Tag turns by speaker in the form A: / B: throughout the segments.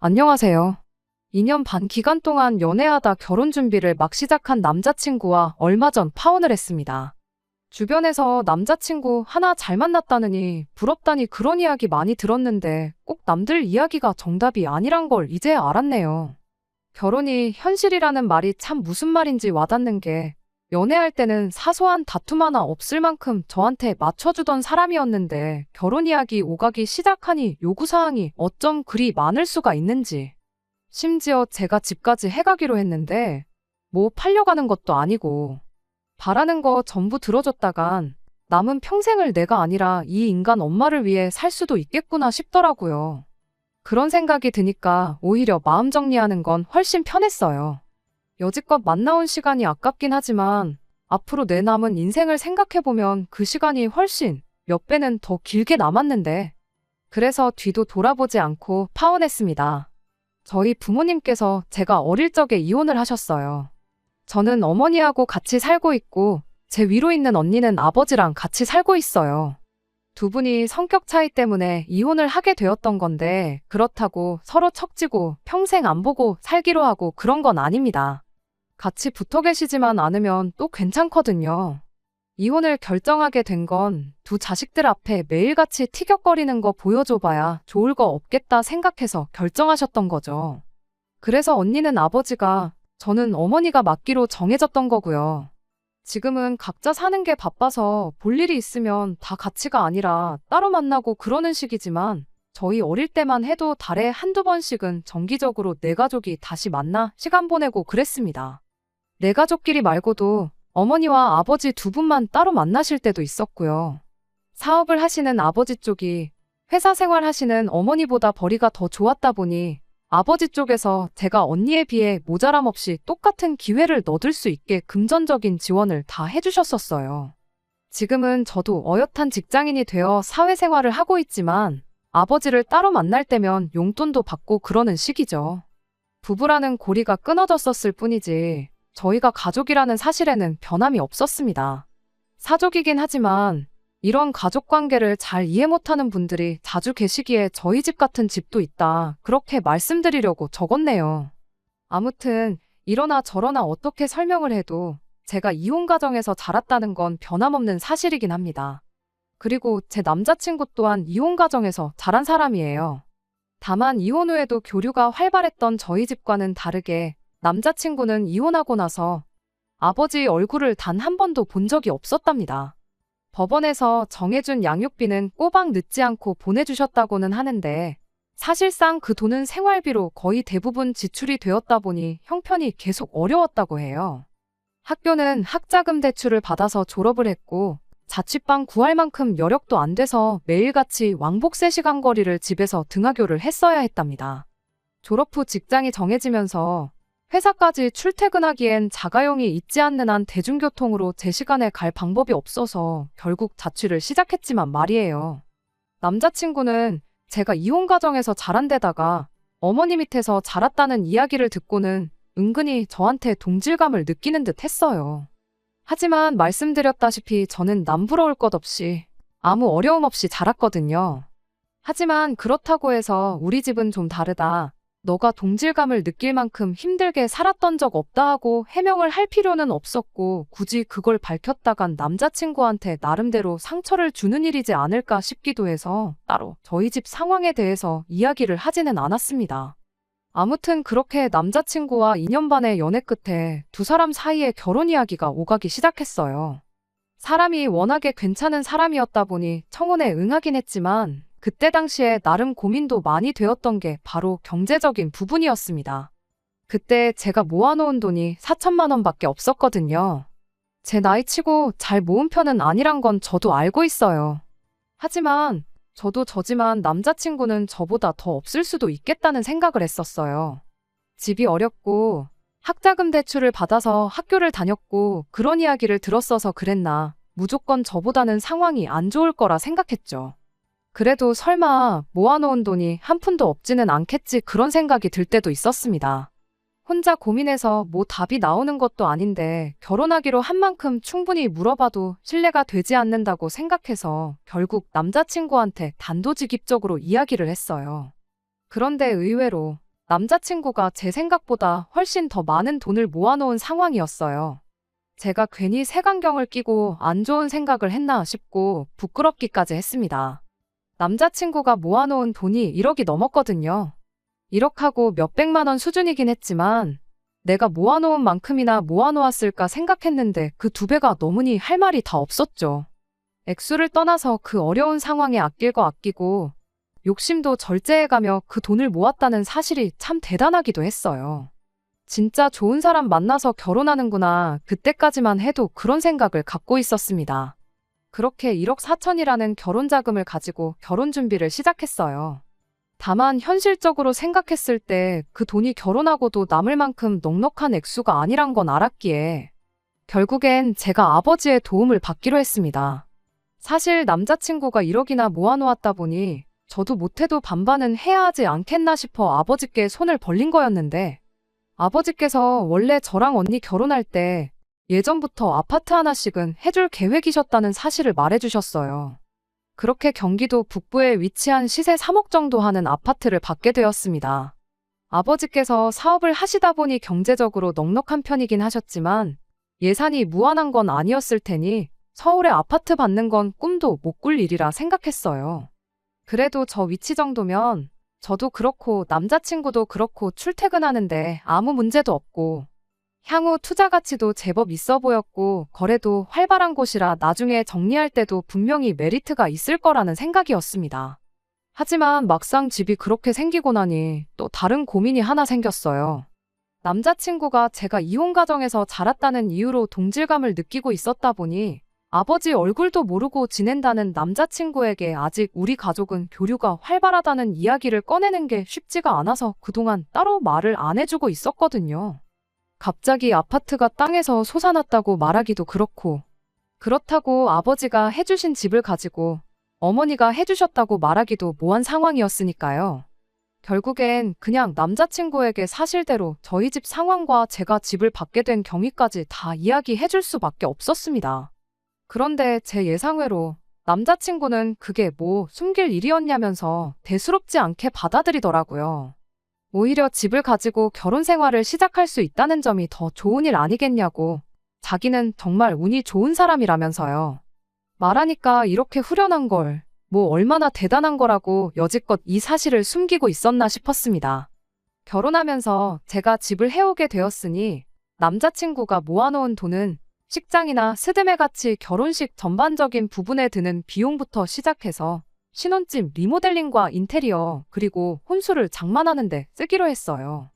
A: 안녕하세요. 2년 반 기간 동안 연애하다 결혼 준비를 막 시작한 남자친구와 얼마 전 파혼을 했습니다. 주변에서 남자친구 하나 잘 만났다느니 부럽다니 그런 이야기 많이 들었는데 꼭 남들 이야기가 정답이 아니란 걸 이제야 알았네요. 결혼이 현실이라는 말이 참 무슨 말인지 와닿는 게 연애할 때는 사소한 다툼 하나 없을 만큼 저한테 맞춰주던 사람이었는데 결혼 이야기 오가기 시작하니 요구사항이 어쩜 그리 많을 수가 있는지. 심지어 제가 집까지 해가기로 했는데 뭐 팔려가는 것도 아니고 바라는 거 전부 들어줬다간 남은 평생을 내가 아니라 이 인간 엄마를 위해 살 수도 있겠구나 싶더라고요. 그런 생각이 드니까 오히려 마음 정리하는 건 훨씬 편했어요. 여지껏 만나온 시간이 아깝긴 하지만 앞으로 내 남은 인생을 생각해보면 그 시간이 훨씬 몇 배는 더 길게 남았는데 그래서 뒤도 돌아보지 않고 파혼했습니다. 저희 부모님께서 제가 어릴 적에 이혼을 하셨어요. 저는 어머니하고 같이 살고 있고 제 위로 있는 언니는 아버지랑 같이 살고 있어요. 두 분이 성격 차이 때문에 이혼을 하게 되었던 건데 그렇다고 서로 척지고 평생 안 보고 살기로 하고 그런 건 아닙니다. 같이 붙어 계시지만 않으면 또 괜찮거든요. 이혼을 결정하게 된 건 두 자식들 앞에 매일같이 티격거리는 거 보여줘봐야 좋을 거 없겠다 생각해서 결정하셨던 거죠. 그래서 언니는 아버지가, 저는 어머니가 맡기로 정해졌던 거고요. 지금은 각자 사는 게 바빠서 볼 일이 있으면 다 같이가 아니라 따로 만나고 그러는 식이지만 저희 어릴 때만 해도 달에 한두 번씩은 정기적으로 네 가족이 다시 만나 시간 보내고 그랬습니다. 네 가족끼리 말고도 어머니와 아버지 두 분만 따로 만나실 때도 있었고요. 사업을 하시는 아버지 쪽이 회사 생활 하시는 어머니보다 벌이가 더 좋았다 보니 아버지 쪽에서 제가 언니에 비해 모자람 없이 똑같은 기회를 얻을 수 있게 금전적인 지원을 다 해주셨었어요. 지금은 저도 어엿한 직장인이 되어 사회생활을 하고 있지만 아버지를 따로 만날 때면 용돈도 받고 그러는 시기죠. 부부라는 고리가 끊어졌었을 뿐이지 저희가 가족이라는 사실에는 변함이 없었습니다. 사족이긴 하지만 이런 가족 관계를 잘 이해 못하는 분들이 자주 계시기에 저희 집 같은 집도 있다. 그렇게 말씀드리려고 적었네요. 아무튼 이러나 저러나 어떻게 설명을 해도 제가 이혼 가정에서 자랐다는 건 변함없는 사실이긴 합니다. 그리고 제 남자친구 또한 이혼 가정에서 자란 사람이에요. 다만 이혼 후에도 교류가 활발했던 저희 집과는 다르게 남자친구는 이혼하고 나서 아버지 얼굴을 단 한 번도 본 적이 없었답니다. 법원에서 정해준 양육비는 꼬박 늦지 않고 보내주셨다고는 하는데 사실상 그 돈은 생활비로 거의 대부분 지출이 되었다 보니 형편이 계속 어려웠다고 해요. 학교는 학자금 대출을 받아서 졸업을 했고 자취방 구할 만큼 여력도 안 돼서 매일같이 왕복 3시간 거리를 집에서 등하교를 했어야 했답니다. 졸업 후 직장이 정해지면서 회사까지 출퇴근하기엔 자가용이 있지 않는 한 대중교통으로 제 시간에 갈 방법이 없어서 결국 자취를 시작했지만 말이에요. 남자친구는 제가 이혼 가정에서 자란 데다가 어머니 밑에서 자랐다는 이야기를 듣고는 은근히 저한테 동질감을 느끼는 듯 했어요. 하지만 말씀드렸다시피 저는 남부러울 것 없이 아무 어려움 없이 자랐거든요. 하지만 그렇다고 해서 우리 집은 좀 다르다. 너가 동질감을 느낄 만큼 힘들게 살았던 적 없다 하고 해명을 할 필요는 없었고 굳이 그걸 밝혔다간 남자친구한테 나름대로 상처를 주는 일이지 않을까 싶기도 해서 따로 저희 집 상황에 대해서 이야기를 하지는 않았습니다. 아무튼 그렇게 남자친구와 2년 반의 연애 끝에 두 사람 사이에 결혼 이야기가 오가기 시작했어요. 사람이 워낙에 괜찮은 사람이었다 보니 청혼에 응하긴 했지만 그때 당시에 나름 고민도 많이 되었던 게 바로 경제적인 부분이었습니다. 그때 제가 모아놓은 돈이 4천만 원밖에 없었거든요. 제 나이치고 잘 모은 편은 아니란 건 저도 알고 있어요. 하지만 저도 저지만 남자친구는 저보다 더 없을 수도 있겠다는 생각을 했었어요. 집이 어렵고 학자금 대출을 받아서 학교를 다녔고 그런 이야기를 들었어서 그랬나 무조건 저보다는 상황이 안 좋을 거라 생각했죠. 그래도 설마 모아놓은 돈이 한 푼도 없지는 않겠지 그런 생각이 들 때도 있었습니다. 혼자 고민해서 뭐 답이 나오는 것도 아닌데 결혼하기로 한 만큼 충분히 물어봐도 신뢰가 되지 않는다고 생각해서 결국 남자친구한테 단도직입적으로 이야기를 했어요. 그런데 의외로 남자친구가 제 생각보다 훨씬 더 많은 돈을 모아놓은 상황이었어요. 제가 괜히 색안경을 끼고 안 좋은 생각을 했나 싶고 부끄럽기까지 했습니다. 남자친구가 모아놓은 돈이 1억이 넘었거든요. 1억하고 몇백만 원 수준이긴 했지만 내가 모아놓은 만큼이나 모아놓았을까 생각했는데 그 2배가 넘으니 할 말이 다 없었죠. 액수를 떠나서 그 어려운 상황에 아낄 거 아끼고 욕심도 절제해가며 그 돈을 모았다는 사실이 참 대단하기도 했어요. 진짜 좋은 사람 만나서 결혼하는구나. 그때까지만 해도 그런 생각을 갖고 있었습니다. 그렇게 1억 4천이라는 결혼 자금을 가지고 결혼 준비를 시작했어요. 다만 현실적으로 생각했을 때 그 돈이 결혼하고도 남을 만큼 넉넉한 액수가 아니란 건 알았기에 결국엔 제가 아버지의 도움을 받기로 했습니다. 사실 남자친구가 1억이나 모아놓았다 보니 저도 못해도 반반은 해야 하지 않겠나 싶어 아버지께 손을 벌린 거였는데 아버지께서 원래 저랑 언니 결혼할 때 예전부터 아파트 하나씩은 해줄 계획이셨다는 사실을 말해주셨어요. 그렇게 경기도 북부에 위치한 시세 3억 정도 하는 아파트를 받게 되었습니다. 아버지께서 사업을 하시다 보니 경제적으로 넉넉한 편이긴 하셨지만 예산이 무한한 건 아니었을 테니 서울에 아파트 받는 건 꿈도 못 꿀 일이라 생각했어요. 그래도 저 위치 정도면 저도 그렇고 남자친구도 그렇고 출퇴근하는데 아무 문제도 없고 향후 투자 가치도 제법 있어 보였고 거래도 활발한 곳이라 나중에 정리할 때도 분명히 메리트가 있을 거라는 생각이었습니다. 하지만 막상 집이 그렇게 생기고 나니 또 다른 고민이 하나 생겼어요. 남자친구가 제가 이혼 가정에서 자랐다는 이유로 동질감을 느끼고 있었다 보니 아버지 얼굴도 모르고 지낸다는 남자친구에게 아직 우리 가족은 교류가 활발하다는 이야기를 꺼내는 게 쉽지가 않아서 그동안 따로 말을 안 해주고 있었거든요. 갑자기 아파트가 땅에서 솟아났다고 말하기도 그렇고 그렇다고 아버지가 해주신 집을 가지고 어머니가 해주셨다고 말하기도 모한 상황이었으니까요. 결국엔 그냥 남자친구에게 사실대로 저희 집 상황과 제가 집을 받게 된 경위까지 다 이야기해줄 수밖에 없었습니다. 그런데 제 예상외로 남자친구는 그게 뭐 숨길 일이었냐면서 대수롭지 않게 받아들이더라고요. 오히려 집을 가지고 결혼 생활을 시작할 수 있다는 점이 더 좋은 일 아니겠냐고 자기는 정말 운이 좋은 사람이라면서요. 말하니까 이렇게 후련한 걸 뭐 얼마나 대단한 거라고 여지껏 이 사실을 숨기고 있었나 싶었습니다. 결혼하면서 제가 집을 해오게 되었으니 남자친구가 모아놓은 돈은 식장이나 스드메 같이 결혼식 전반적인 부분에 드는 비용부터 시작해서 신혼집 리모델링과 인테리어 그리고 혼수를 장만하는 데 쓰기로 했어요.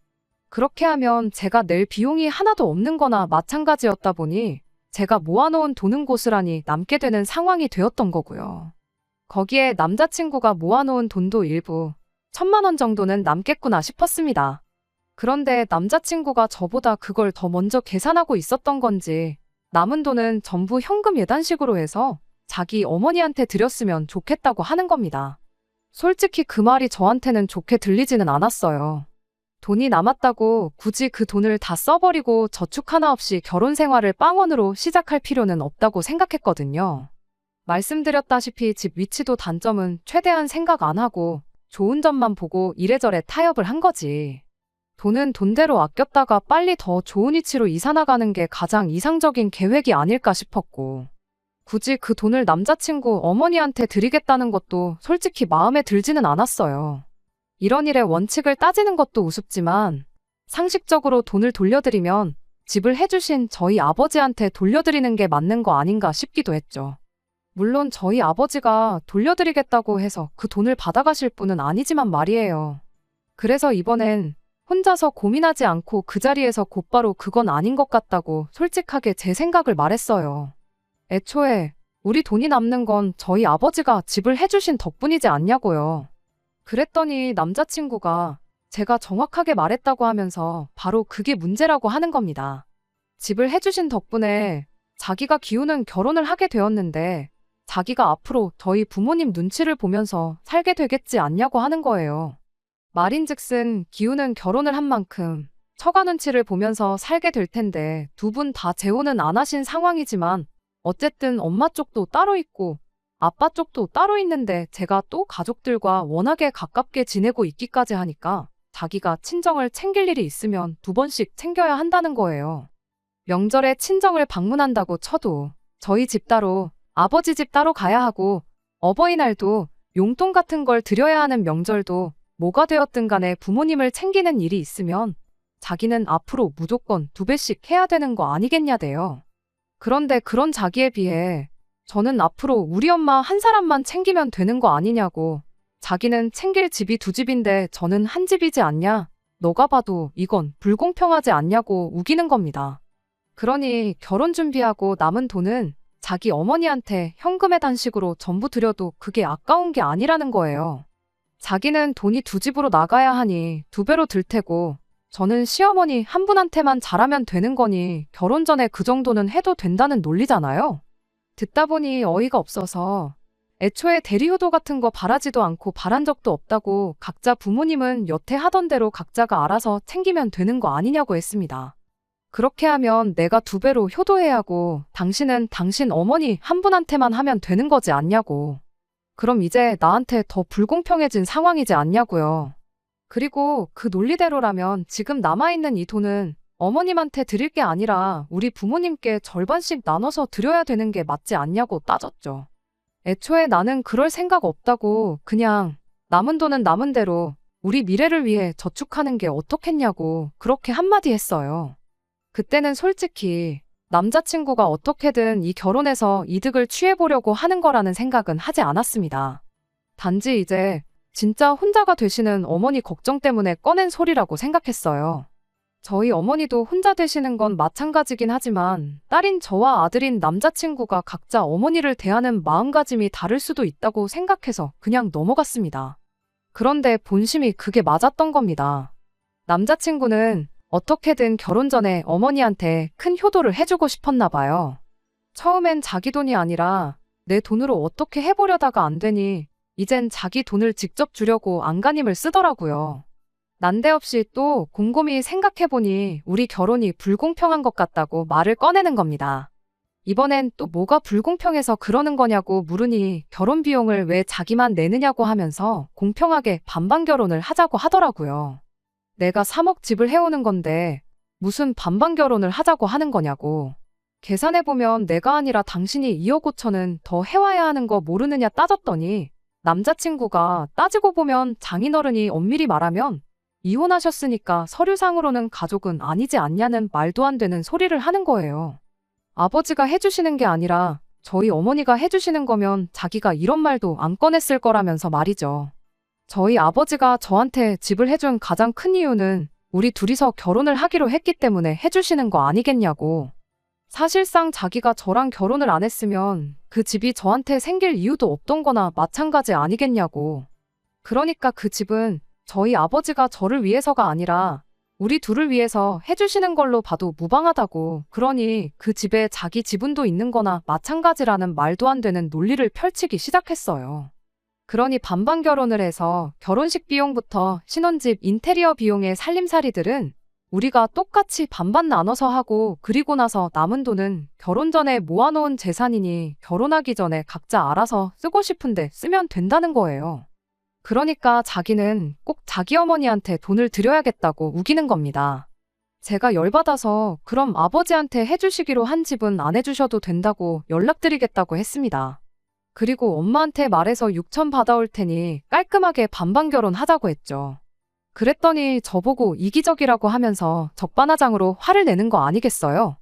A: 그렇게 하면 제가 낼 비용이 하나도 없는 거나 마찬가지였다 보니 제가 모아놓은 돈은 고스란히 남게 되는 상황이 되었던 거고요. 거기에 남자친구가 모아놓은 돈도 일부 1,000만 원 정도는 남겠구나 싶었습니다. 그런데 남자친구가 저보다 그걸 더 먼저 계산하고 있었던 건지 남은 돈은 전부 현금 예단식으로 해서 자기 어머니한테 드렸으면 좋겠다고 하는 겁니다. 솔직히 그 말이 저한테는 좋게 들리지는 않았어요. 돈이 남았다고 굳이 그 돈을 다 써버리고 저축 하나 없이 결혼 생활을 빵원으로 시작할 필요는 없다고 생각했거든요. 말씀드렸다시피 집 위치도 단점은 최대한 생각 안 하고 좋은 점만 보고 이래저래 타협을 한 거지. 돈은 돈대로 아꼈다가 빨리 더 좋은 위치로 이사 나가는 게 가장 이상적인 계획이 아닐까 싶었고 굳이 그 돈을 남자친구 어머니한테 드리겠다는 것도 솔직히 마음에 들지는 않았어요. 이런 일의 원칙을 따지는 것도 우습지만 상식적으로 돈을 돌려드리면 집을 해주신 저희 아버지한테 돌려드리는 게 맞는 거 아닌가 싶기도 했죠. 물론 저희 아버지가 돌려드리겠다고 해서 그 돈을 받아가실 분은 아니지만 말이에요. 그래서 이번엔 혼자서 고민하지 않고 그 자리에서 곧바로 그건 아닌 것 같다고 솔직하게 제 생각을 말했어요. 애초에 우리 돈이 남는 건 저희 아버지가 집을 해주신 덕분이지 않냐고요. 그랬더니 남자친구가 제가 정확하게 말했다고 하면서 바로 그게 문제라고 하는 겁니다. 집을 해주신 덕분에 자기가 기우는 결혼을 하게 되었는데 자기가 앞으로 저희 부모님 눈치를 보면서 살게 되겠지 않냐고 하는 거예요. 말인즉슨 기우는 결혼을 한 만큼 처가 눈치를 보면서 살게 될 텐데 두 분 다 재혼은 안 하신 상황이지만 어쨌든 엄마 쪽도 따로 있고 아빠 쪽도 따로 있는데 제가 또 가족들과 워낙에 가깝게 지내고 있기까지 하니까 자기가 친정을 챙길 일이 있으면 2번씩 챙겨야 한다는 거예요. 명절에 친정을 방문한다고 쳐도 저희 집 따로, 아버지 집 따로 가야 하고, 어버이날도 용돈 같은 걸 드려야 하는 명절도 뭐가 되었든 간에 부모님을 챙기는 일이 있으면 자기는 앞으로 무조건 2배씩 해야 되는 거 아니겠냐대요. 그런데 그런 자기에 비해 저는 앞으로 우리 엄마 한 사람만 챙기면 되는 거 아니냐고, 자기는 챙길 집이 2집인데 저는 한 집이지 않냐? 너가 봐도 이건 불공평하지 않냐고 우기는 겁니다. 그러니 결혼 준비하고 남은 돈은 자기 어머니한테 현금의 단식으로 전부 드려도 그게 아까운 게 아니라는 거예요. 자기는 돈이 2집으로 나가야 하니 2배로 들 테고, 저는 시어머니 한 분한테만 잘하면 되는 거니 결혼 전에 그 정도는 해도 된다는 논리잖아요. 듣다 보니 어이가 없어서 애초에 대리효도 같은 거 바라지도 않고 바란 적도 없다고, 각자 부모님은 여태 하던 대로 각자가 알아서 챙기면 되는 거 아니냐고 했습니다. 그렇게 하면 내가 2배로 효도해야 하고 당신은 당신 어머니 한 분한테만 하면 되는 거지 않냐고. 그럼 이제 나한테 더 불공평해진 상황이지 않냐고요. 그리고 그 논리대로라면 지금 남아있는 이 돈은 어머님한테 드릴 게 아니라 우리 부모님께 절반씩 나눠서 드려야 되는 게 맞지 않냐고 따졌죠. 애초에 나는 그럴 생각 없다고, 그냥 남은 돈은 남은 대로 우리 미래를 위해 저축하는 게 어떻겠냐고 그렇게 한마디 했어요. 그때는 솔직히 남자친구가 어떻게든 이 결혼에서 이득을 취해보려고 하는 거라는 생각은 하지 않았습니다. 단지 이제 진짜 혼자가 되시는 어머니 걱정 때문에 꺼낸 소리라고 생각했어요. 저희 어머니도 혼자 되시는 건 마찬가지긴 하지만 딸인 저와 아들인 남자친구가 각자 어머니를 대하는 마음가짐이 다를 수도 있다고 생각해서 그냥 넘어갔습니다. 그런데 본심이 그게 맞았던 겁니다. 남자친구는 어떻게든 결혼 전에 어머니한테 큰 효도를 해주고 싶었나 봐요. 처음엔 자기 돈이 아니라 내 돈으로 어떻게 해보려다가 안 되니 이젠 자기 돈을 직접 주려고 안간힘을 쓰더라고요. 난데없이 또 곰곰이 생각해보니 우리 결혼이 불공평한 것 같다고 말을 꺼내는 겁니다. 이번엔 또 뭐가 불공평해서 그러는 거냐고 물으니 결혼 비용을 왜 자기만 내느냐고 하면서 공평하게 반반 결혼을 하자고 하더라고요. 내가 3억 집을 해오는 건데 무슨 반반 결혼을 하자고 하는 거냐고. 계산해보면 내가 아니라 당신이 2억 5천은 더 해와야 하는 거 모르느냐 따졌더니 남자친구가 따지고 보면 장인어른이 엄밀히 말하면 이혼하셨으니까 서류상으로는 가족은 아니지 않냐는 말도 안 되는 소리를 하는 거예요. 아버지가 해주시는 게 아니라 저희 어머니가 해주시는 거면 자기가 이런 말도 안 꺼냈을 거라면서 말이죠. 저희 아버지가 저한테 집을 해준 가장 큰 이유는 우리 둘이서 결혼을 하기로 했기 때문에 해주시는 거 아니겠냐고. 사실상 자기가 저랑 결혼을 안 했으면 그 집이 저한테 생길 이유도 없던 거나 마찬가지 아니겠냐고. 그러니까 그 집은 저희 아버지가 저를 위해서가 아니라 우리 둘을 위해서 해주시는 걸로 봐도 무방하다고, 그러니 그 집에 자기 지분도 있는 거나 마찬가지라는 말도 안 되는 논리를 펼치기 시작했어요. 그러니 반반 결혼을 해서 결혼식 비용부터 신혼집 인테리어 비용의 살림살이들은 우리가 똑같이 반반 나눠서 하고, 그리고 나서 남은 돈은 결혼 전에 모아놓은 재산이니 결혼하기 전에 각자 알아서 쓰고 싶은데 쓰면 된다는 거예요. 그러니까 자기는 꼭 자기 어머니한테 돈을 드려야겠다고 우기는 겁니다. 제가 열받아서 그럼 아버지한테 해주시기로 한 집은 안 해주셔도 된다고 연락드리겠다고 했습니다. 그리고 엄마한테 말해서 6천 받아올 테니 깔끔하게 반반 결혼하자고 했죠. 그랬더니 저보고 이기적이라고 하면서 적반하장으로 화를 내는 거 아니겠어요?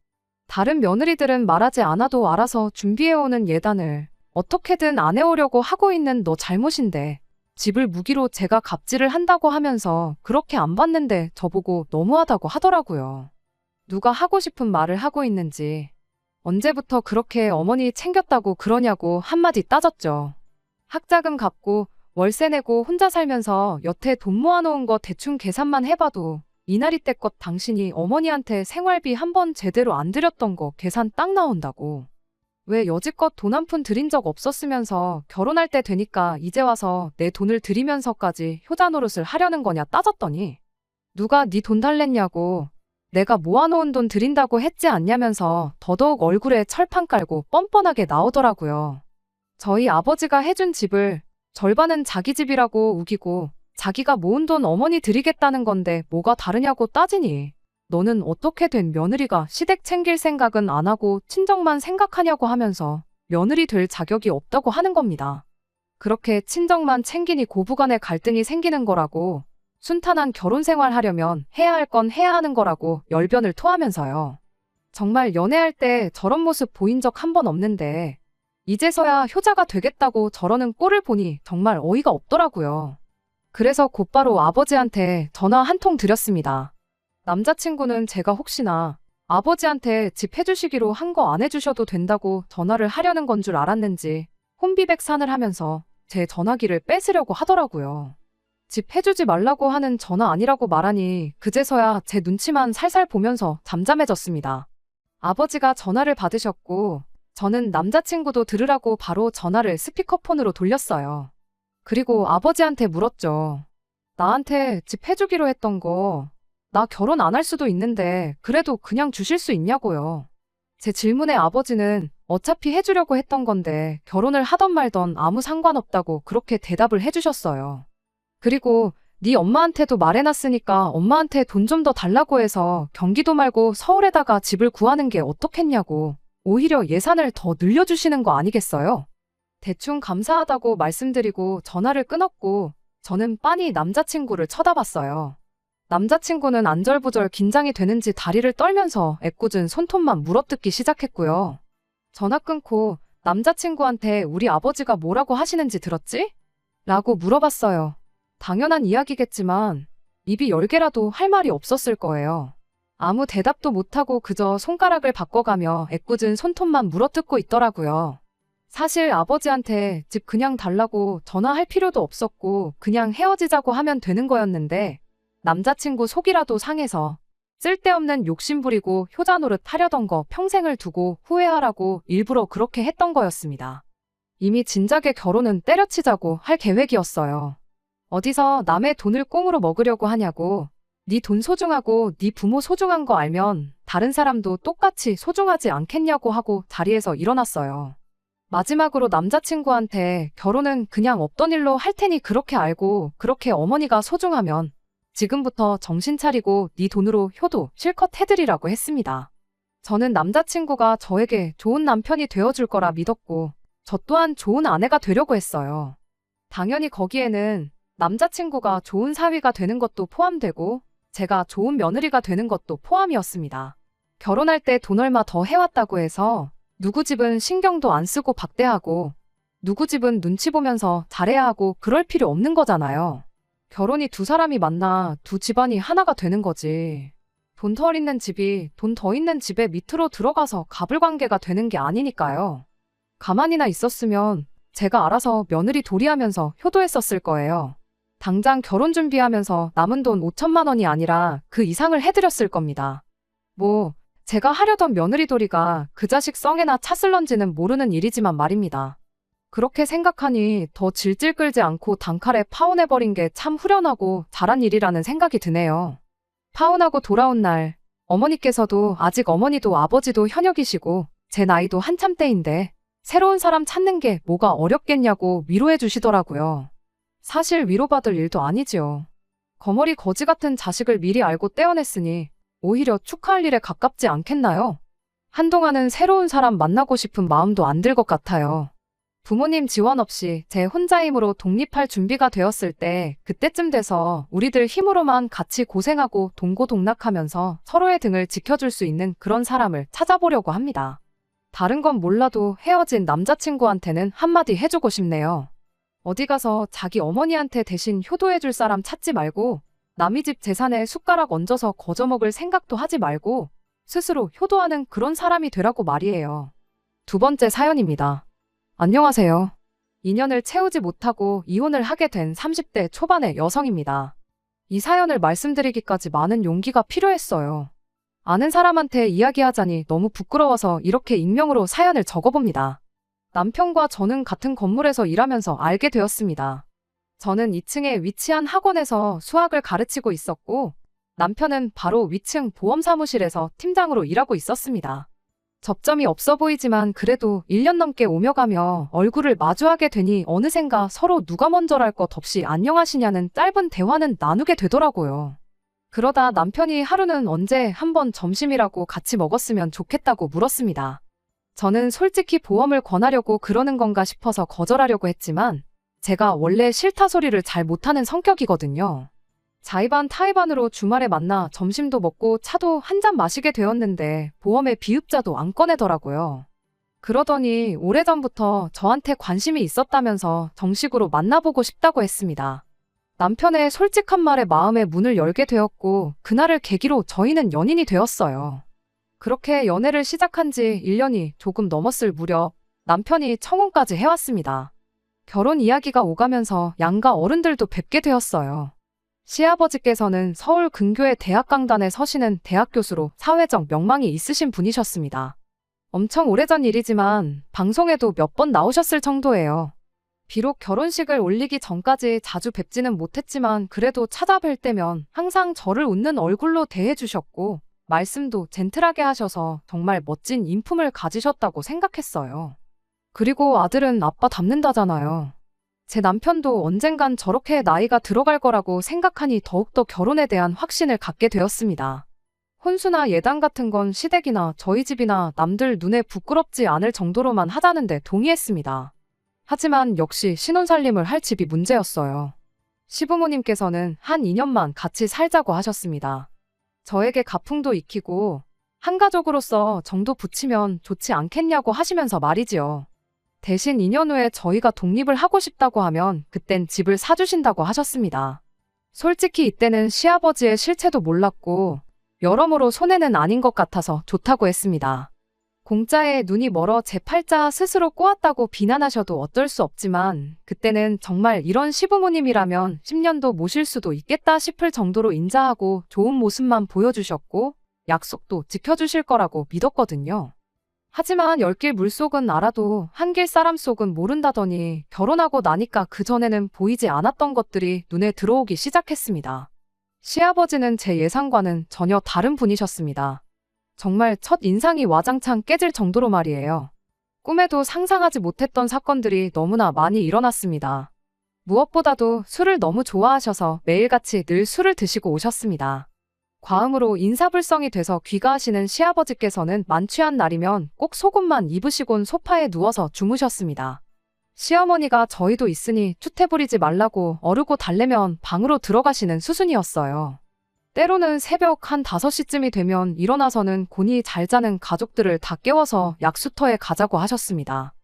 A: 다른 며느리들은 말하지 않아도 알아서 준비해오는 예단을 어떻게든 안 해오려고 하고 있는 너 잘못인데, 집을 무기로 제가 갑질을 한다고 하면서 그렇게 안 받는데 저보고 너무하다고 하더라고요. 누가 하고 싶은 말을 하고 있는지, 언제부터 그렇게 어머니 챙겼다고 그러냐고 한마디 따졌죠. 학자금 갚고 월세 내고 혼자 살면서 여태 돈 모아놓은 거 대충 계산만 해봐도 이날이 때껏 당신이 어머니한테 생활비 한 번 제대로 안 드렸던 거 계산 딱 나온다고. 왜 여지껏 돈 한 푼 드린 적 없었으면서 결혼할 때 되니까 이제 와서 내 돈을 드리면서까지 효자 노릇을 하려는 거냐 따졌더니 누가 네 돈 달랬냐고, 내가 모아놓은 돈 드린다고 했지 않냐면서 더더욱 얼굴에 철판 깔고 뻔뻔하게 나오더라고요. 저희 아버지가 해준 집을 절반은 자기 집이라고 우기고 자기가 모은 돈 어머니 드리겠다는 건데 뭐가 다르냐고 따지니 너는 어떻게 된 며느리가 시댁 챙길 생각은 안 하고 친정만 생각하냐고 하면서 며느리 될 자격이 없다고 하는 겁니다. 그렇게 친정만 챙기니 고부간의 갈등이 생기는 거라고, 순탄한 결혼 생활 하려면 해야 할 건 해야 하는 거라고 열변을 토하면서요. 정말 연애할 때 저런 모습 보인 적 한 번 없는데 이제서야 효자가 되겠다고 저러는 꼴을 보니 정말 어이가 없더라고요. 그래서 곧바로 아버지한테 전화 한 통 드렸습니다. 남자친구는 제가 혹시나 아버지한테 집 해주시기로 한 거 안 해주셔도 된다고 전화를 하려는 건 줄 알았는지 혼비백산을 하면서 제 전화기를 뺏으려고 하더라고요. 집 해주지 말라고 하는 전화 아니라고 말하니 그제서야 제 눈치만 살살 보면서 잠잠해졌습니다. 아버지가 전화를 받으셨고 저는 남자친구도 들으라고 바로 전화를 스피커폰으로 돌렸어요. 그리고 아버지한테 물었죠. 나한테 집 해주기로 했던 거, 나 결혼 안 할 수도 있는데 그래도 그냥 주실 수 있냐고요. 제 질문에 아버지는 어차피 해주려고 했던 건데 결혼을 하던 말던 아무 상관없다고 그렇게 대답을 해주셨어요. 그리고 네 엄마한테도 말해놨으니까 엄마한테 돈 좀 더 달라고 해서 경기도 말고 서울에다가 집을 구하는 게 어떻겠냐고 오히려 예산을 더 늘려주시는 거 아니겠어요? 대충 감사하다고 말씀드리고 전화를 끊었고 저는 빤히 남자친구를 쳐다봤어요. 남자친구는 안절부절 긴장이 되는지 다리를 떨면서 애꿎은 손톱만 물어뜯기 시작했고요. 전화 끊고 남자친구한테 우리 아버지가 뭐라고 하시는지 들었지? 라고 물어봤어요. 당연한 이야기겠지만 입이 10개라도 할 말이 없었을 거예요. 아무 대답도 못하고 그저 손가락을 바꿔가며 애꿎은 손톱만 물어뜯고 있더라고요. 사실 아버지한테 집 그냥 달라고 전화할 필요도 없었고 그냥 헤어지자고 하면 되는 거였는데 남자친구 속이라도 상해서 쓸데없는 욕심 부리고 효자 노릇 하려던 거 평생을 두고 후회하라고 일부러 그렇게 했던 거였습니다. 이미 진작에 결혼은 때려치자고 할 계획이었어요. 어디서 남의 돈을 꽁으로 먹으려고 하냐고. 네 돈 소중하고 네 부모 소중한 거 알면 다른 사람도 똑같이 소중하지 않겠냐고 하고 자리에서 일어났어요. 마지막으로 남자친구한테 결혼은 그냥 없던 일로 할 테니 그렇게 알고 그렇게 어머니가 소중하면 지금부터 정신 차리고 네 돈으로 효도 실컷 해드리라고 했습니다. 저는 남자친구가 저에게 좋은 남편이 되어줄 거라 믿었고 저 또한 좋은 아내가 되려고 했어요. 당연히 거기에는 남자친구가 좋은 사위가 되는 것도 포함되고 제가 좋은 며느리가 되는 것도 포함이었습니다. 결혼할 때 돈 얼마 더 해왔다고 해서 누구 집은 신경도 안 쓰고 박대하고 누구 집은 눈치 보면서 잘해야 하고 그럴 필요 없는 거잖아요. 결혼이 두 사람이 만나 두 집안이 하나가 되는 거지. 돈 덜 있는 집이 돈 더 있는 집의 밑으로 들어가서 가불관계가 되는 게 아니니까요. 가만히나 있었으면 제가 알아서 며느리 도리하면서 효도했었을 거예요. 당장 결혼 준비하면서 남은 돈 5천만 원이 아니라 그 이상을 해드렸을 겁니다. 뭐 제가 하려던 며느리돌이가 그 자식 성에나 찼을런지는 모르는 일이지만 말입니다. 그렇게 생각하니 더 질질 끌지 않고 단칼에 파혼해버린 게 참 후련하고 잘한 일이라는 생각이 드네요. 파혼하고 돌아온 날 어머니께서도 아직 어머니도 아버지도 현역이시고 제 나이도 한참 때인데 새로운 사람 찾는 게 뭐가 어렵겠냐고 위로해 주시더라고요. 사실 위로받을 일도 아니지요. 거머리 거지 같은 자식을 미리 알고 떼어냈으니 오히려 축하할 일에 가깝지 않겠나요? 한동안은 새로운 사람 만나고 싶은 마음도 안 들 것 같아요. 부모님 지원 없이 제 혼자 힘으로 독립할 준비가 되었을 때 그때쯤 돼서 우리들 힘으로만 같이 고생하고 동고동락하면서 서로의 등을 지켜줄 수 있는 그런 사람을 찾아보려고 합니다. 다른 건 몰라도 헤어진 남자친구한테는 한마디 해주고 싶네요. 어디 가서 자기 어머니한테 대신 효도해줄 사람 찾지 말고 남의 집 재산에 숟가락 얹어서 거저먹을 생각도 하지 말고 스스로 효도하는 그런 사람이 되라고 말이에요. 두 번째 사연입니다. 안녕하세요. 인연을 채우지 못하고 이혼을 하게 된 30대 초반의 여성입니다. 이 사연을 말씀드리기까지 많은 용기가 필요했어요. 아는 사람한테 이야기하자니 너무 부끄러워서 이렇게 익명으로 사연을 적어봅니다. 남편과 저는 같은 건물에서 일하면서 알게 되었습니다. 저는 2층에 위치한 학원에서 수학을 가르치고 있었고 남편은 바로 위층 보험사무실에서 팀장으로 일하고 있었습니다. 접점이 없어 보이지만 그래도 1년 넘게 오며 가며 얼굴을 마주하게 되니 어느샌가 서로 누가 먼저랄 것 없이 안녕하시냐는 짧은 대화는 나누게 되더라고요. 그러다 남편이 하루는 언제 한번 점심이라고 같이 먹었으면 좋겠다고 물었습니다. 저는 솔직히 보험을 권하려고 그러는 건가 싶어서 거절하려고 했지만 제가 원래 싫다 소리를 잘 못하는 성격이거든요. 자의반 타의반으로 주말에 만나 점심도 먹고 차도 한 잔 마시게 되었는데 보험의 비읍자도 안 꺼내더라고요. 그러더니 오래전부터 저한테 관심이 있었다면서 정식으로 만나보고 싶다고 했습니다. 남편의 솔직한 말에 마음의 문을 열게 되었고 그날을 계기로 저희는 연인이 되었어요. 그렇게 연애를 시작한 지 1년이 조금 넘었을 무렵 남편이 청혼까지 해왔습니다. 결혼 이야기가 오가면서 양가 어른들도 뵙게 되었어요. 시아버지께서는 서울 근교의 대학 강단에 서시는 대학 교수로 사회적 명망이 있으신 분이셨습니다. 엄청 오래전 일이지만 방송에도 몇 번 나오셨을 정도예요. 비록 결혼식을 올리기 전까지 자주 뵙지는 못했지만 그래도 찾아뵐 때면 항상 저를 웃는 얼굴로 대해주셨고 말씀도 젠틀하게 하셔서 정말 멋진 인품을 가지셨다고 생각했어요. 그리고 아들은 아빠 닮는다잖아요. 제 남편도 언젠간 저렇게 나이가 들어갈 거라고 생각하니 더욱더 결혼에 대한 확신을 갖게 되었습니다. 혼수나 예단 같은 건 시댁이나 저희 집이나 남들 눈에 부끄럽지 않을 정도로만 하자는데 동의했습니다. 하지만 역시 신혼살림을 할 집이 문제였어요. 시부모님께서는 한 2년만 같이 살자고 하셨습니다. 저에게 가풍도 익히고 한가족으로서 정도 붙이면 좋지 않겠냐고 하시면서 말이지요. 대신 2년 후에 저희가 독립을 하고 싶다고 하면 그땐 집을 사주신다고 하셨습니다. 솔직히 이때는 시아버지의 실체도 몰랐고 여러모로 손해는 아닌 것 같아서 좋다고 했습니다. 공짜에 눈이 멀어 제 팔자 스스로 꼬았다고 비난하셔도 어쩔 수 없지만 그때는 정말 이런 시부모님이라면 10년도 모실 수도 있겠다 싶을 정도로 인자하고 좋은 모습만 보여주셨고 약속도 지켜주실 거라고 믿었거든요. 하지만 열길 물속은 알아도 한길 사람 속은 모른다더니 결혼하고 나니까 그전에는 보이지 않았던 것들이 눈에 들어오기 시작했습니다. 시아버지는 제 예상과는 전혀 다른 분이셨습니다. 정말 첫 인상이 와장창 깨질 정도로 말이에요. 꿈에도 상상하지 못했던 사건들이 너무나 많이 일어났습니다. 무엇보다도 술을 너무 좋아하셔서 매일같이 늘 술을 드시고 오셨습니다. 과음으로 인사불성이 돼서 귀가하시는 시아버지께서는 만취한 날이면 꼭 속옷만 입으시곤 소파에 누워서 주무셨습니다. 시어머니가 저희도 있으니 추태 부리지 말라고 어르고 달래면 방으로 들어가시는 수순이었어요. 때로는 새벽 한 5시쯤이 되면 일어나서는 곤히 잘 자는 가족들을 다 깨워서 약수터에 가자고 하셨습니다.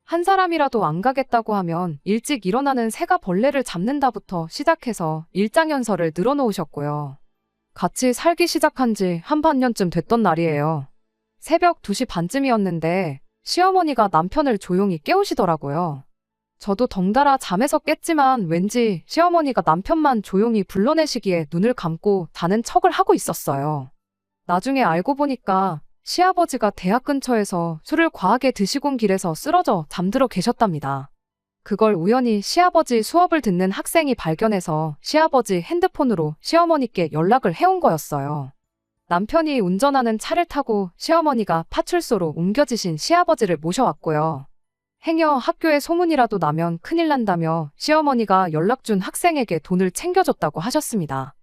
A: 한 사람이라도 안 가겠다고 하면 일찍 일어나는 새가 벌레를 잡는다부터 시작해서 일장연설을 늘어놓으셨고요. 같이 살기 시작한 지 한 반년쯤 됐던 날이에요. 새벽 2시 반쯤이었는데 시어머니가 남편을 조용히 깨우시더라고요. 저도 덩달아 잠에서 깼지만 왠지 시어머니가 남편만 조용히 불러내시기에 눈을 감고 자는 척을 하고 있었어요. 나중에 알고 보니까 시아버지가 대학 근처에서 술을 과하게 드시곤 길에서 쓰러져 잠들어 계셨답니다. 그걸 우연히 시아버지 수업을 듣는 학생이 발견해서 시아버지 핸드폰으로 시어머니께 연락을 해온 거였어요. 남편이 운전하는 차를 타고 시어머니가 파출소로 옮겨지신 시아버지를 모셔왔고요. 행여 학교에 소문이라도 나면 큰일 난다며 시어머니가 연락 준 학생에게 돈을 챙겨줬다고 하셨습니다.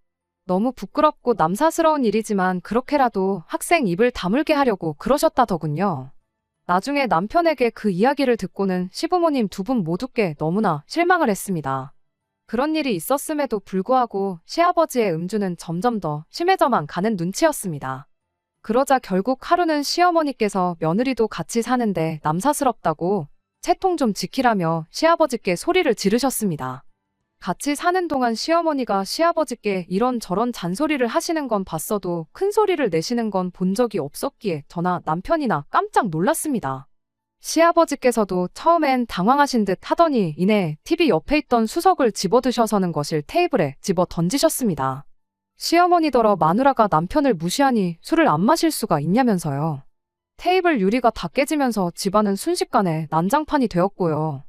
A: 너무 부끄럽고 남사스러운 일이지만 그렇게라도 학생 입을 다물게 하려고 그러셨다더군요. 나중에 남편에게 그 이야기를 듣고는 시부모님 두 분 모두께 너무나 실망을 했습니다. 그런 일이 있었음에도 불구하고 시아버지의 음주는 점점 더 심해져만 가는 눈치였습니다. 그러자 결국 하루는 시어머니께서 며느리도 같이 사는데 남사스럽다고 채통 좀 지키라며 시아버지께 소리를 지르셨습니다. 같이 사는 동안 시어머니가 시아버지께 이런저런 잔소리를 하시는 건 봤어도 큰 소리를 내시는 건 본 적이 없었기에 저나 남편이나 깜짝 놀랐습니다. 시아버지께서도 처음엔 당황하신 듯 하더니 이내 TV 옆에 있던 수석을 집어드셔서는 것을 테이블에 집어 던지셨습니다. 시어머니더러 마누라가 남편을 무시하니 술을 안 마실 수가 있냐면서요. 테이블 유리가 다 깨지면서 집안은 순식간에 난장판이 되었고요.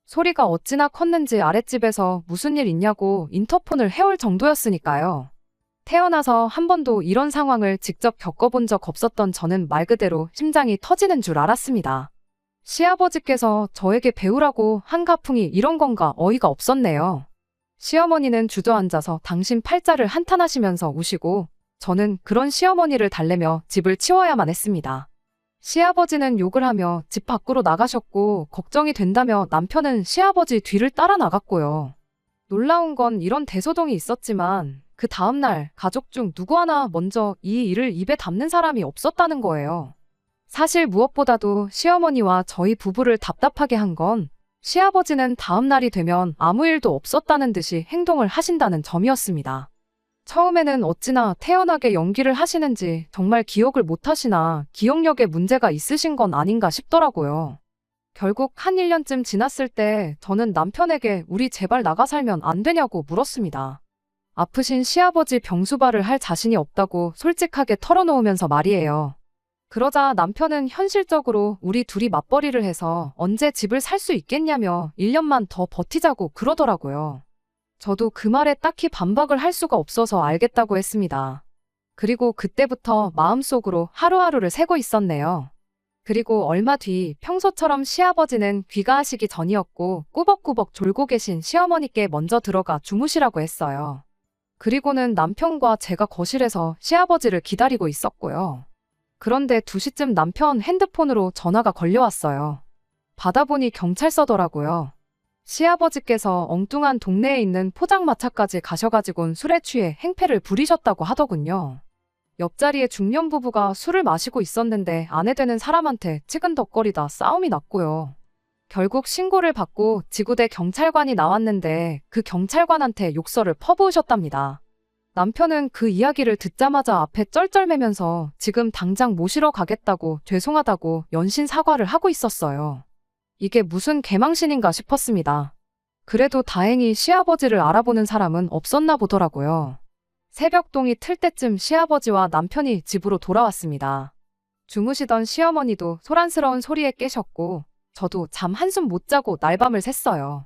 A: 소리가 어찌나 컸는지 아랫집에서 무슨 일 있냐고 인터폰을 해올 정도였으니까요. 태어나서 한 번도 이런 상황을 직접 겪어본 적 없었던 저는 말 그대로 심장이 터지는 줄 알았습니다. 시아버지께서 저에게 배우라고 한 가풍이 이런 건가 어이가 없었네요. 시어머니는 주저앉아서 당신 팔자를 한탄하시면서 우시고 저는 그런 시어머니를 달래며 집을 치워야만 했습니다. 시아버지는 욕을 하며 집 밖으로 나가셨고 걱정이 된다며 남편은 시아버지 뒤를 따라 나갔고요. 놀라운 건 이런 대소동이 있었지만 그 다음날 가족 중 누구 하나 먼저 이 일을 입에 담는 사람이 없었다는 거예요. 사실 무엇보다도 시어머니와 저희 부부를 답답하게 한 건 시아버지는 다음 날이 되면 아무 일도 없었다는 듯이 행동을 하신다는 점이었습니다. 처음에는 어찌나 태연하게 연기를 하시는지 정말 기억을 못 하시나 기억력에 문제가 있으신 건 아닌가 싶더라고요. 결국 한 1년쯤 지났을 때 저는 남편에게 우리 제발 나가 살면 안 되냐고 물었습니다. 아프신 시아버지 병수발을 할 자신이 없다고 솔직하게 털어놓으면서 말이에요. 그러자 남편은 현실적으로 우리 둘이 맞벌이를 해서 언제 집을 살 수 있겠냐며 1년만 더 버티자고 그러더라고요. 저도 그 말에 딱히 반박을 할 수가 없어서 알겠다고 했습니다. 그리고 그때부터 마음속으로 하루하루를 새고 있었네요. 그리고 얼마 뒤 평소처럼 시아버지는 귀가하시기 전이었고 꾸벅꾸벅 졸고 계신 시어머니께 먼저 들어가 주무시라고 했어요. 그리고는 남편과 제가 거실에서 시아버지를 기다리고 있었고요. 그런데 2시쯤 남편 핸드폰으로 전화가 걸려왔어요. 받아보니 경찰서더라고요. 시아버지께서 엉뚱한 동네에 있는 포장마차까지 가셔가지곤 술에 취해 행패를 부리셨다고 하더군요. 옆자리에 중년 부부가 술을 마시고 있었는데 아내 되는 사람한테 찌근덕거리다 싸움이 났고요. 결국 신고를 받고 지구대 경찰관이 나왔는데 그 경찰관한테 욕설을 퍼부으셨답니다. 남편은 그 이야기를 듣자마자 앞에 쩔쩔매면서 지금 당장 모시러 가겠다고 죄송하다고 연신 사과를 하고 있었어요. 이게 무슨 개망신인가 싶었습니다. 그래도 다행히 시아버지를 알아보는 사람은 없었나 보더라고요. 새벽동이 틀 때쯤 시아버지와 남편이 집으로 돌아왔습니다. 주무시던 시어머니도 소란스러운 소리에 깨셨고 저도 잠 한숨 못 자고 날밤을 샜어요.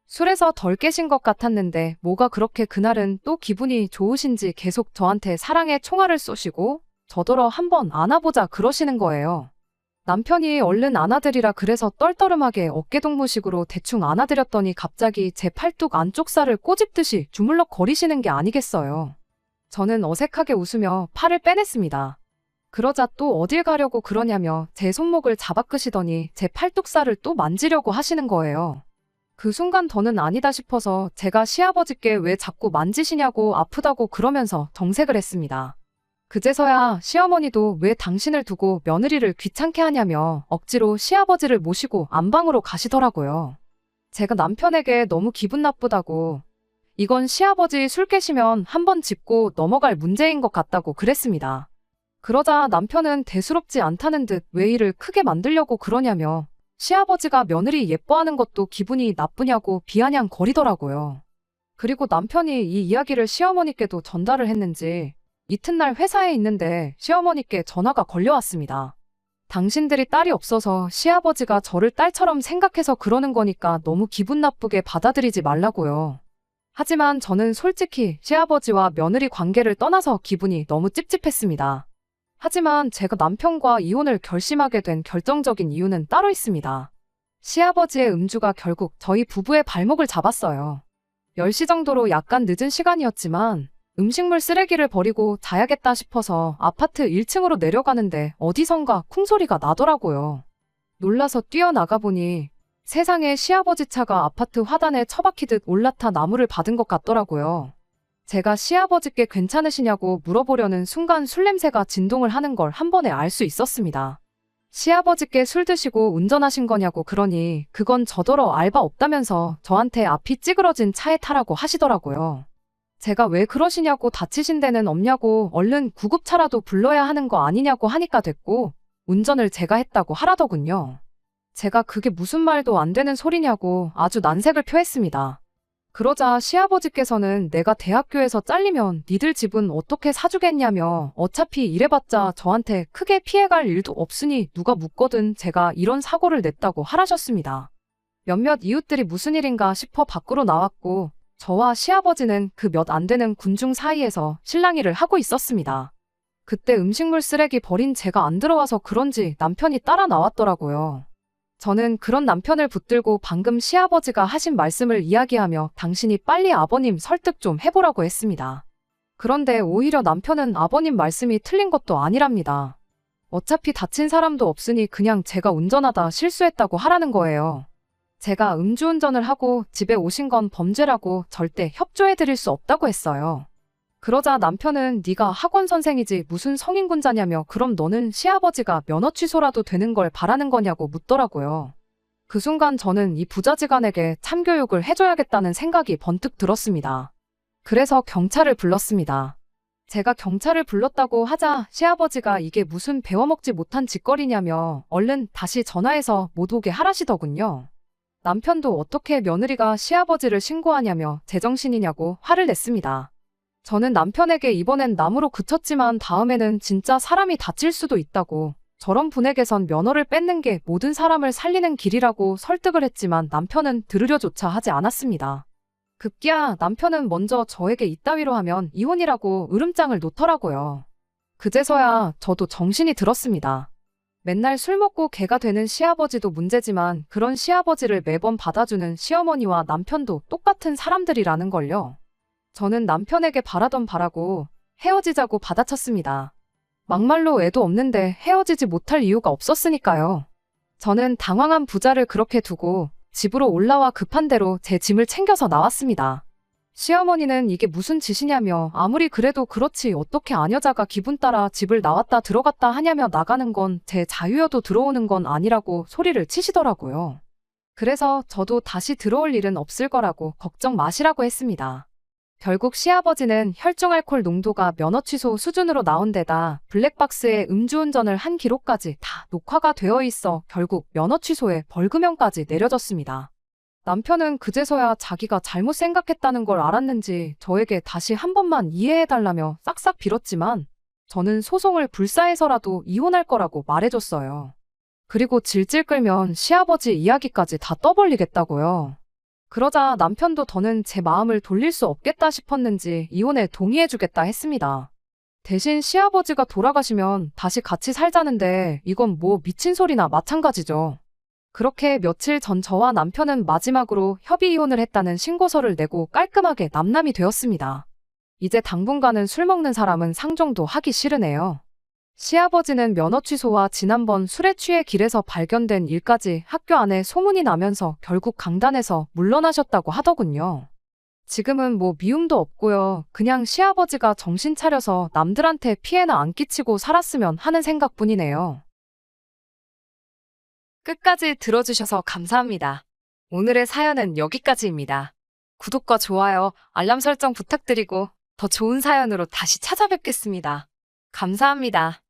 A: 술에서 덜 깨신 것 같았는데 뭐가 그렇게 그날은 또 기분이 좋으신지 계속 저한테 사랑의 총알을 쏘시고 저더러 한번 안아보자 그러시는 거예요. 남편이 얼른 안아드리라 그래서 떨떠름하게 어깨동무식으로 대충 안아드렸더니 갑자기 제 팔뚝 안쪽 살을 꼬집듯이 주물럭거리시는 게 아니겠어요. 저는 어색하게 웃으며 팔을 빼냈습니다. 그러자 또 어딜 가려고 그러냐며 제 손목을 잡아 끄시더니 제 팔뚝살을 또 만지려고 하시는 거예요. 그 순간 더는 아니다 싶어서 제가 시아버지께 왜 자꾸 만지시냐고 아프다고 그러면서 정색을 했습니다. 그제서야 시어머니도 왜 당신을 두고 며느리를 귀찮게 하냐며 억지로 시아버지를 모시고 안방으로 가시더라고요. 제가 남편에게 너무 기분 나쁘다고 이건 시아버지 술 깨시면 한번 짚고 넘어갈 문제인 것 같다고 그랬습니다. 그러자 남편은 대수롭지 않다는 듯 왜 일을 크게 만들려고 그러냐며 시아버지가 며느리 예뻐하는 것도 기분이 나쁘냐고 비아냥거리더라고요. 그리고 남편이 이 이야기를 시어머니께도 전달을 했는지 이튿날 회사에 있는데 시어머니께 전화가 걸려왔습니다. 당신들이 딸이 없어서 시아버지가 저를 딸처럼 생각해서 그러는 거니까 너무 기분 나쁘게 받아들이지 말라고요. 하지만 저는 솔직히 시아버지와 며느리 관계를 떠나서 기분이 너무 찝찝했습니다. 하지만 제가 남편과 이혼을 결심하게 된 결정적인 이유는 따로 있습니다. 시아버지의 음주가 결국 저희 부부의 발목을 잡았어요. 10시 정도로 약간 늦은 시간이었지만 음식물 쓰레기를 버리고 자야겠다 싶어서 아파트 1층으로 내려가는데 어디선가 쿵소리가 나더라고요. 놀라서 뛰어나가 보니 세상에 시아버지 차가 아파트 화단에 처박히듯 올라타 나무를 받은 것 같더라고요. 제가 시아버지께 괜찮으시냐고 물어보려는 순간 술 냄새가 진동을 하는 걸 한 번에 알 수 있었습니다. 시아버지께 술 드시고 운전하신 거냐고 그러니 그건 저더러 알바 없다면서 저한테 앞이 찌그러진 차에 타라고 하시더라고요. 제가 왜 그러시냐고 다치신 데는 없냐고 얼른 구급차라도 불러야 하는 거 아니냐고 하니까 됐고 운전을 제가 했다고 하라더군요. 제가 그게 무슨 말도 안 되는 소리냐고 아주 난색을 표했습니다. 그러자 시아버지께서는 내가 대학교에서 잘리면 니들 집은 어떻게 사주겠냐며 어차피 이래봤자 저한테 크게 피해갈 일도 없으니 누가 묻거든 제가 이런 사고를 냈다고 하라셨습니다. 몇몇 이웃들이 무슨 일인가 싶어 밖으로 나왔고 저와 시아버지는 그 몇 안 되는 군중 사이에서 실랑이를 하고 있었습니다. 그때 음식물 쓰레기 버린 제가 안 들어와서 그런지 남편이 따라 나왔더라고요. 저는 그런 남편을 붙들고 방금 시아버지가 하신 말씀을 이야기하며 당신이 빨리 아버님 설득 좀 해보라고 했습니다. 그런데 오히려 남편은 아버님 말씀이 틀린 것도 아니랍니다. 어차피 다친 사람도 없으니 그냥 제가 운전하다 실수했다고 하라는 거예요. 제가 음주운전을 하고 집에 오신 건 범죄라고 절대 협조해드릴 수 없다고 했어요. 그러자 남편은 네가 학원 선생이지 무슨 성인군자냐며 그럼 너는 시아버지가 면허 취소라도 되는 걸 바라는 거냐고 묻더라고요. 그 순간 저는 이 부자지간에게 참교육을 해줘야겠다는 생각이 번뜩 들었습니다. 그래서 경찰을 불렀습니다. 제가 경찰을 불렀다고 하자 시아버지가 이게 무슨 배워먹지 못한 짓거리냐며 얼른 다시 전화해서 못 오게 하라시더군요. 남편도 어떻게 며느리가 시아버지를 신고하냐며 제정신이냐고 화를 냈습니다. 저는 남편에게 이번엔 남으로 그쳤지만 다음에는 진짜 사람이 다칠 수도 있다고 저런 분에게선 면허를 뺏는 게 모든 사람을 살리는 길이라고 설득을 했지만 남편은 들으려조차 하지 않았습니다. 급기야 남편은 먼저 저에게 이따위로 하면 이혼이라고 으름장을 놓더라고요. 그제서야 저도 정신이 들었습니다. 맨날 술 먹고 개가 되는 시아버지도 문제지만 그런 시아버지를 매번 받아주는 시어머니와 남편도 똑같은 사람들이라는 걸요. 저는 남편에게 바라던 바라고 헤어지자고 받아쳤습니다. 막말로 애도 없는데 헤어지지 못할 이유가 없었으니까요. 저는 당황한 부자를 그렇게 두고 집으로 올라와 급한 대로 제 짐을 챙겨서 나왔습니다. 시어머니는 이게 무슨 짓이냐며 아무리 그래도 그렇지 어떻게 아녀자가 기분 따라 집을 나왔다 들어갔다 하냐며 나가는 건 제 자유여도 들어오는 건 아니라고 소리를 치시더라고요. 그래서 저도 다시 들어올 일은 없을 거라고 걱정 마시라고 했습니다. 결국 시아버지는 혈중 알코올 농도가 면허 취소 수준으로 나온 데다 블랙박스에 음주운전을 한 기록까지 다 녹화가 되어 있어 결국 면허 취소에 벌금형까지 내려졌습니다. 남편은 그제서야 자기가 잘못 생각했다는 걸 알았는지 저에게 다시 한 번만 이해해달라며 싹싹 빌었지만 저는 소송을 불사해서라도 이혼할 거라고 말해줬어요. 그리고 질질 끌면 시아버지 이야기까지 다 떠벌리겠다고요. 그러자 남편도 더는 제 마음을 돌릴 수 없겠다 싶었는지 이혼에 동의해주겠다 했습니다. 대신 시아버지가 돌아가시면 다시 같이 살자는데 이건 뭐 미친 소리나 마찬가지죠. 그렇게 며칠 전 저와 남편은 마지막으로 협의 이혼을 했다는 신고서를 내고 깔끔하게 남남이 되었습니다. 이제 당분간은 술 먹는 사람은 상종도 하기 싫으네요. 시아버지는 면허 취소와 지난번 술에 취해 길에서 발견된 일까지 학교 안에 소문이 나면서 결국 강단에서 물러나셨다고 하더군요. 지금은 뭐 미움도 없고요. 그냥 시아버지가 정신 차려서 남들한테 피해나 안 끼치고 살았으면 하는 생각뿐이네요. 끝까지 들어주셔서 감사합니다. 오늘의 사연은 여기까지입니다. 구독과 좋아요, 알람 설정 부탁드리고 더 좋은 사연으로 다시 찾아뵙겠습니다. 감사합니다.